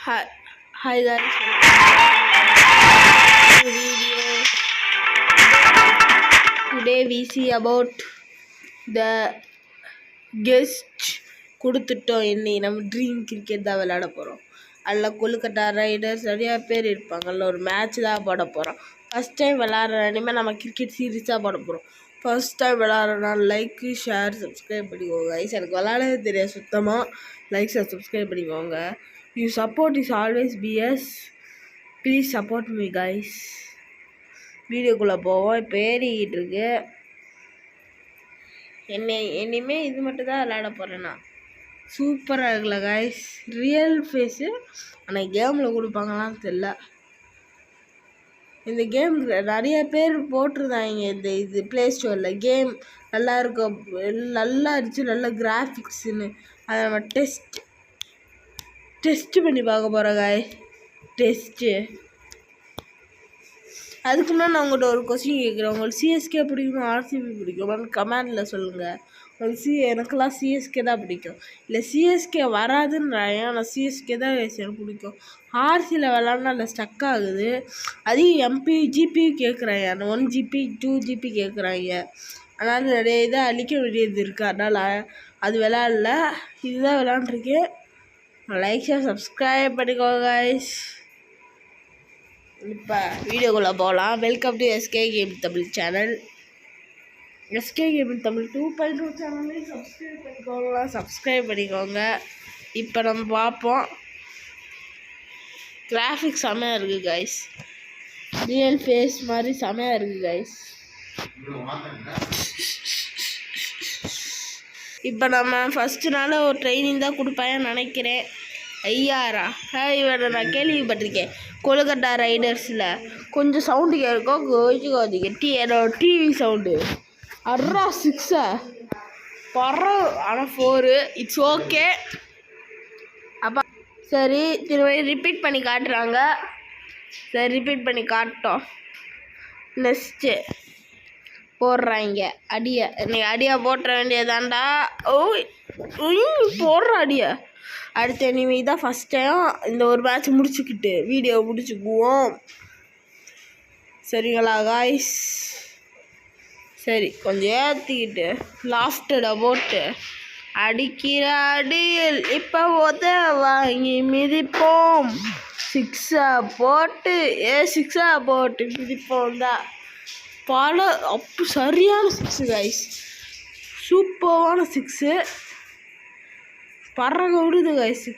Hi guys, video. Today we see about the guest கொடுத்துட்டோம். இன்னி நம்ம ட்ரீம் கிரிக்கெட் தான் விளையாட போகிறோம். அதில் கொல்கட்டா ரைடர்ஸ் நிறையா பேர் இருப்பாங்க. அதில் ஒரு மேட்ச் தான் போட போகிறோம். ஃபஸ்ட் டைம் விளாட்ற இனிமேல் நம்ம கிரிக்கெட் சீரீஸாக போட போகிறோம். ஃபஸ்ட் டைம் விளாட்றனா லைக்கு ஷேர் சப்ஸ்கிரைப் பண்ணிக்கோங்க கைஸ். எனக்கு விளாடவே தெரியாது சுத்தமாக. லைக் ஷேர் சப்ஸ்கிரைப் பண்ணிக்கோங்க. You support is always BS. Please support me guys. வீடியோக்குள்ளே போவோம். இப்போ ஏறிக்கிட்டு இருக்கு. இனிமேல் இது மட்டும் தான் விளையாட போகிறேன்னா சூப்பராக இருக்குல்ல கைஸ். Real phase. ஆனால் கேமில் கொடுப்பாங்களான்னு தெரில. இந்த கேம் நிறைய பேர் போட்டிருந்தாங்க. இது ப்ளே ஸ்டோரில் கேம் நல்லா இருக்கும், நல்லா இருந்துச்சு, நல்ல கிராஃபிக்ஸுன்னு. அதை நம்ம டெஸ்ட்டு பண்ணி பார்க்க போகிறோம் காய். டெஸ்ட்டு. அதுக்கு முன்னாடி நான் உங்கள்கிட்ட ஒரு கொஸ்டின் கேட்குறேன். உங்களுக்கு சிஎஸ்கே பிடிக்குமா ஆர்சிபி பிடிக்குமான்னு கமெண்டில் சொல்லுங்கள். உங்களுக்கு எனக்கெல்லாம் சிஎஸ்கே தான் பிடிக்கும். இல்லை சிஎஸ்கே வராதுன்றாங்க, ஆனால் சிஎஸ்கே தான் எனக்கு பிடிக்கும். ஆர்சியில் விளாட்னா அதில் ஸ்டக் ஆகுது. அதையும் எம்பி ஜிபி கேட்குறாங்க. அந்த 1 GB 2 GB கேட்குறாங்க. அதனால் நிறைய இதை அழிக்க வேண்டியது இருக்குது. அதனால் அது விளாட்ல. இதுதான் விளாண்டுருக்கேன். லைக் ஷேர் சப்ஸ்கிரைப் பண்ணிக்கோங்க கைஸ். இப்போ வீடியோக்குள்ளே போகலாம். Welcome to SK game Tamil channel. SK game Tamil 2.2 சேனலையும் சப்ஸ்கிரைப் பண்ணிக்கோங்க. இப்போ நம்ம பார்ப்போம். கிராஃபிக்ஸ் செமையாக இருக்குது கைஸ். ரியல் ஃபேஸ் மாதிரி செமையாக இருக்குது கைஸ். இப்போ நம்ம ஃபஸ்ட்டு நாள் ஒரு ட்ரைனிங் தான் கொடுப்பாயன்னு நினைக்கிறேன். ஐயாரா இவரை நான் கேள்விப்பட்டிருக்கேன். கொல்கட்டா ரைடர்ஸில் கொஞ்சம் சவுண்டு கேட்கும், கோச்சிக்காதீங்க. என்னோட டிவி சவுண்டு. 6 பரம், ஆனால் 4. It's okay. அப்போ சரி, திரும்ப ரிப்பீட் பண்ணி காட்டுறாங்க. சரி, ரிப்பீட் பண்ணி காட்டோம். நெக்ஸ்ட்டு போடுறாங்க அடியை. இன்னைக்கு அடியை போட்டுற வேண்டியதாண்டா. போடுற அடியை. அடுத்த இனிமே தான் ஃபஸ்ட் டைம். இந்த ஒரு மேட்ச் முடிச்சுக்கிட்டு வீடியோ முடிச்சுக்குவோம். சரிங்களா காய்ஸ்? சரி, கொஞ்சம் ஏற்றிக்கிட்டு லாஃப்டடை போட்டு அடிக்கிற அடியில் இப்போ வாங்கி மிதிப்போம். 6 போட்டு 6 போட்டு மிதிப்போம் தான். சரியான 6 கைஸ். சூப்பரான 6 பறக்க விடுது கைஸ்.